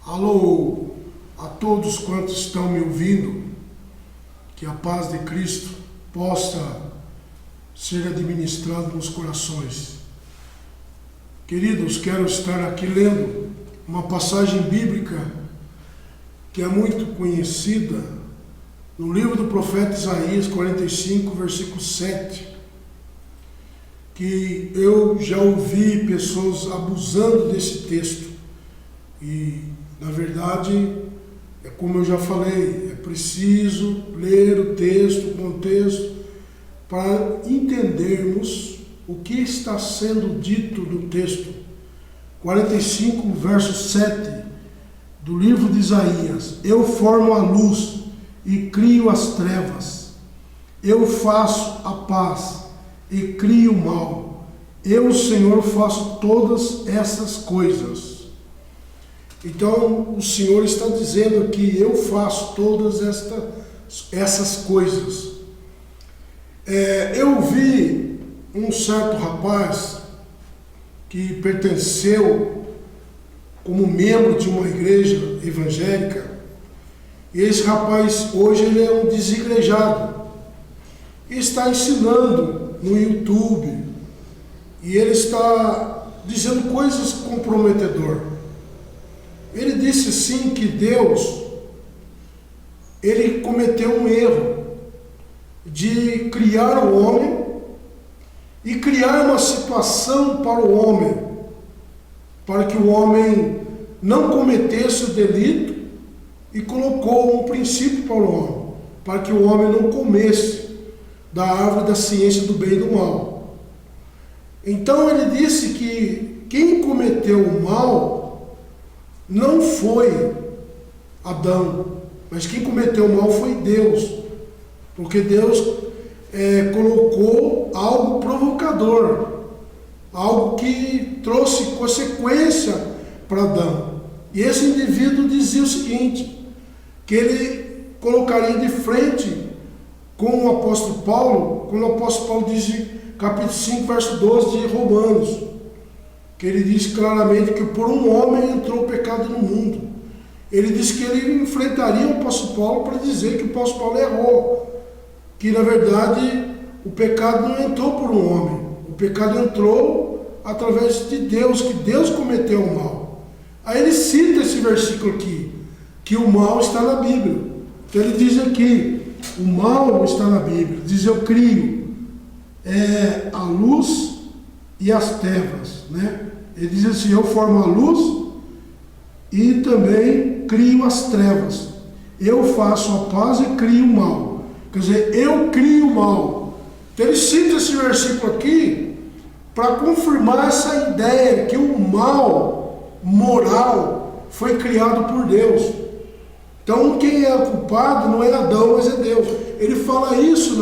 Alô a todos quantos estão me ouvindo, que a paz de Cristo possa ser administrada nos corações. Queridos, quero estar aqui lendo uma passagem bíblica que é muito conhecida no livro do profeta Isaías 45, versículo 7, que eu já ouvi pessoas abusando desse texto e, na verdade, é como eu já falei, é preciso ler o texto, o contexto, para entendermos o que está sendo dito no texto. 45, verso 7 do livro de Isaías: Eu formo a luz e crio as trevas, eu faço a paz e crio o mal, eu, Senhor, faço todas essas coisas. Então, o Senhor está dizendo que eu faço todas essas coisas. Eu vi um certo rapaz que pertenceu como membro de uma igreja evangélica, e esse rapaz hoje ele é um desigrejado, e está ensinando no YouTube, e ele está dizendo coisas comprometedoras. Ele disse sim que Deus, ele cometeu um erro de criar o homem e criar uma situação para o homem, para que o homem não cometesse o delito, e colocou um princípio para o homem, para que o homem não comesse da árvore da ciência do bem e do mal. Então ele disse que quem cometeu o mal não foi Adão, mas quem cometeu o mal foi Deus, porque Deus colocou algo provocador, algo que trouxe consequência para Adão. E esse indivíduo dizia o seguinte, que ele colocaria de frente com o apóstolo Paulo, quando o apóstolo Paulo diz em capítulo 5, verso 12 de Romanos, que ele diz claramente que por um homem entrou o pecado no mundo. Ele disse que ele enfrentaria o apóstolo Paulo para dizer que o apóstolo Paulo errou, que na verdade o pecado não entrou por um homem, o pecado entrou através de Deus, que Deus cometeu o mal. Aí ele cita esse versículo aqui, que o mal está na Bíblia. Então ele diz aqui, o mal está na Bíblia, diz eu crio a luz e as trevas, né? Ele diz assim, eu formo a luz e também crio as trevas, eu faço a paz e crio o mal. Quer dizer, eu crio o mal. Então ele cita esse versículo aqui para confirmar essa ideia que o mal moral foi criado por Deus. Então quem é culpado não é Adão, mas é Deus. Ele fala isso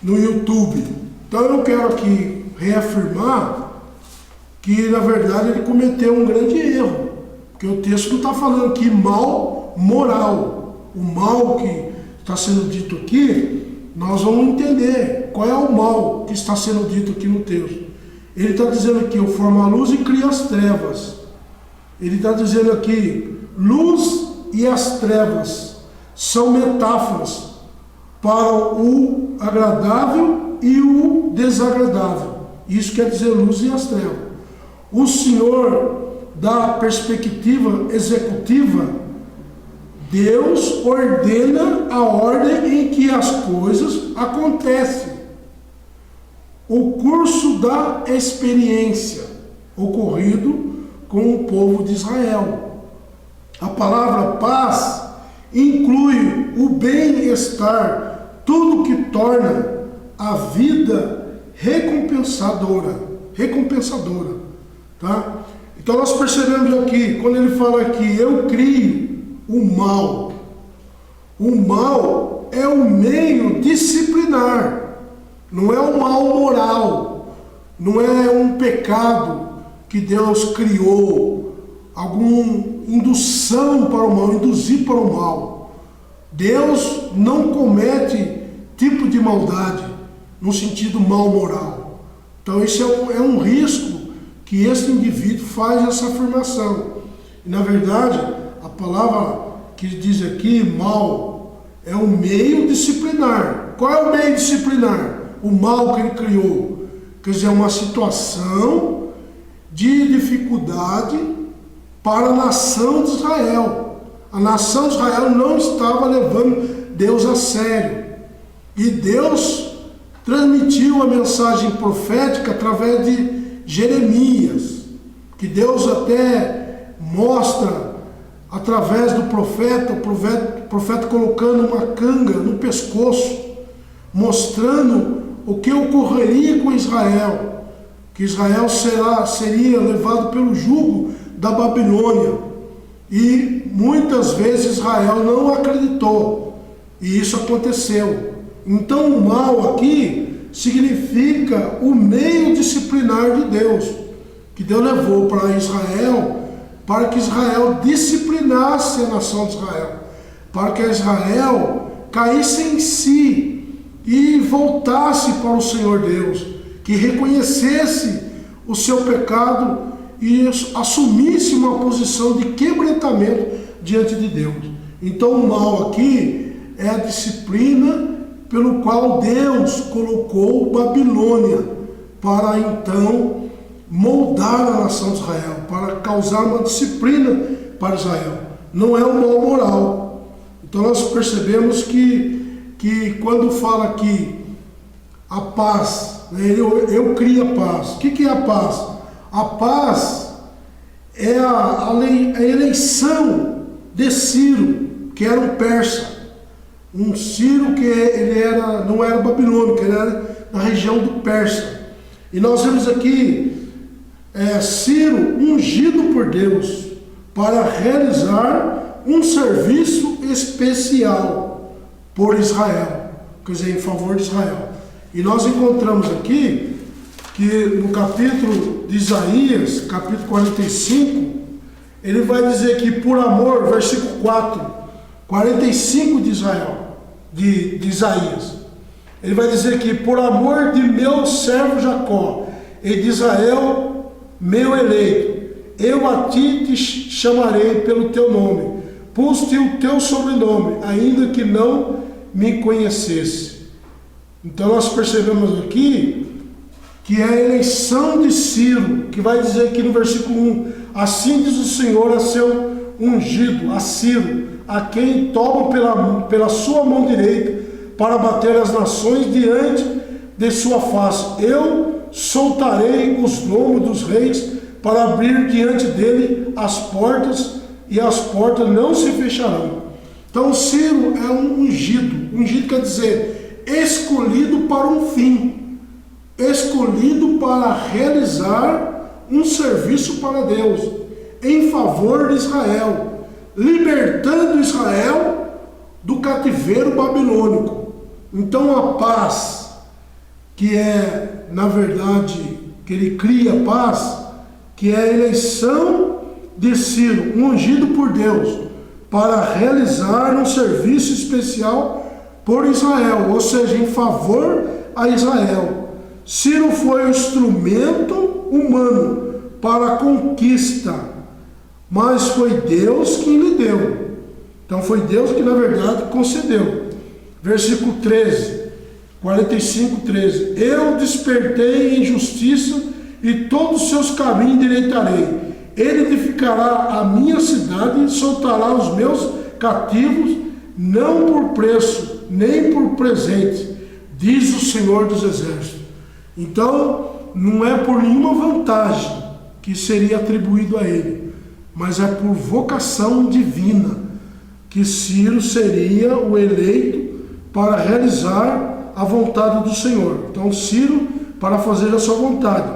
no YouTube. Então eu quero aqui reafirmar que na verdade ele cometeu um grande erro, porque o texto não está falando aqui mal moral. O mal que está sendo dito aqui, nós vamos entender qual é o mal que está sendo dito aqui no texto. Ele está dizendo aqui, eu formo a luz e crio as trevas. Ele está dizendo aqui, luz e as trevas são metáforas para o agradável e o desagradável. Isso quer dizer luz e as trevas. O Senhor, da perspectiva executiva, Deus ordena a ordem em que as coisas acontecem. O curso da experiência ocorrido com o povo de Israel. A palavra paz inclui o bem-estar, tudo que torna a vida recompensadora. Tá? Então nós percebemos aqui, quando ele fala aqui, eu crio o mal. O mal é um meio disciplinar, não é um mal moral, não é um pecado que Deus criou, alguma indução para o mal, induzir para o mal. Deus não comete tipo de maldade no sentido mal moral. Então isso é um risco que esse indivíduo faz essa afirmação. E na verdade, a palavra que diz aqui, mal, é o meio disciplinar. Qual é o meio disciplinar? O mal que ele criou. Quer dizer, é uma situação de dificuldade para a nação de Israel. A nação de Israel não estava levando Deus a sério. E Deus transmitiu a mensagem profética através de Jeremias, que Deus até mostra através do profeta, o profeta colocando uma canga no pescoço, mostrando o que ocorreria com Israel, que Israel seria levado pelo jugo da Babilônia. E muitas vezes Israel não acreditou, e isso aconteceu. Então o mal aqui significa o meio disciplinar de Deus, que Deus levou para Israel, para que Israel disciplinasse a nação de Israel, para que Israel caísse em si e voltasse para o Senhor Deus, que reconhecesse o seu pecado e assumisse uma posição de quebrantamento diante de Deus. Então o mal aqui é a disciplina pelo qual Deus colocou Babilônia para então moldar a nação de Israel, para causar uma disciplina para Israel. Não é um mal moral. Então nós percebemos que quando fala aqui a paz, né, eu crio a paz. O que é a paz? A paz é a eleição de Ciro, que era um persa. Um Ciro que ele não era babilônico, ele era na região do Persa. E nós vemos aqui Ciro ungido por Deus para realizar um serviço especial por Israel, quer dizer, em favor de Israel. E nós encontramos aqui que no capítulo de Isaías, capítulo 45, ele vai dizer que por amor, versículo 4, 45 de Israel, de Isaías, ele vai dizer que por amor de meu servo Jacó e de Israel, meu eleito, eu a ti te chamarei pelo teu nome, pus-te o teu sobrenome, ainda que não me conhecesse. Então nós percebemos aqui que é a eleição de Ciro, que vai dizer aqui no versículo 1, assim diz o Senhor a seu ungido, a Ciro, a quem toma pela sua mão direita para bater as nações diante de sua face. Eu soltarei os lomos dos reis para abrir diante dele as portas, e as portas não se fecharão. Então Ciro é um ungido. Ungido quer dizer escolhido para um fim, escolhido para realizar um serviço para Deus, em favor de Israel, libertando Israel do cativeiro babilônico. Então a paz, que é, na verdade, que ele cria a paz, que é a eleição de Ciro, ungido por Deus, para realizar um serviço especial por Israel, ou seja, em favor a Israel. Ciro foi o instrumento humano para a conquista, mas foi Deus quem lhe deu. Então foi Deus que na verdade concedeu. Versículo 13, 45, 13. Eu despertei em justiça e todos os seus caminhos endireitarei. Ele edificará a minha cidade e soltará os meus cativos, não por preço, nem por presente, diz o Senhor dos Exércitos. Então, não é por nenhuma vantagem que seria atribuído a ele, mas é por vocação divina, que Ciro seria o eleito para realizar a vontade do Senhor. Então, Ciro para fazer a sua vontade.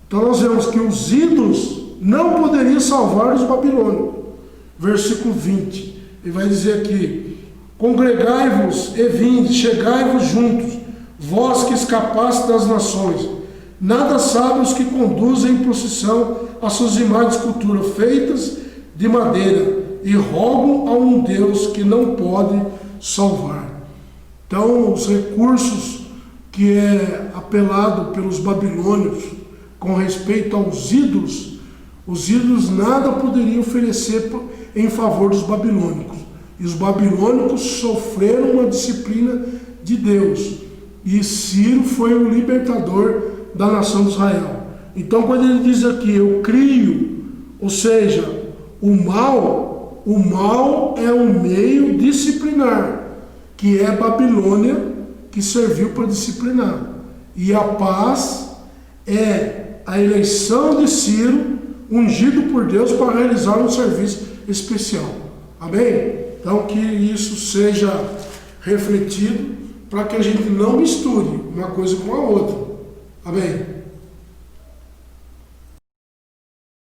Então, nós vemos que os ídolos não poderiam salvar os babilônios. Versículo 20, ele vai dizer aqui: congregai-vos e vinde, chegai-vos juntos, vós que escapaste das nações. Nada sabem os que conduzem em procissão as suas imagens de escultura feitas de madeira e rogam a um Deus que não pode salvar. Então, os recursos que é apelado pelos babilônios com respeito aos ídolos, Os ídolos nada poderiam oferecer em favor dos babilônicos. E os babilônicos sofreram uma disciplina de Deus. E Ciro foi o libertador da nação de Israel. Então, quando ele diz aqui, eu crio, ou seja, o mal é um meio disciplinar, que é Babilônia, que serviu para disciplinar. E a paz é a eleição de Ciro, ungido por Deus para realizar um serviço especial. Amém? Então, que isso seja refletido para que a gente não misture uma coisa com a outra. Amém?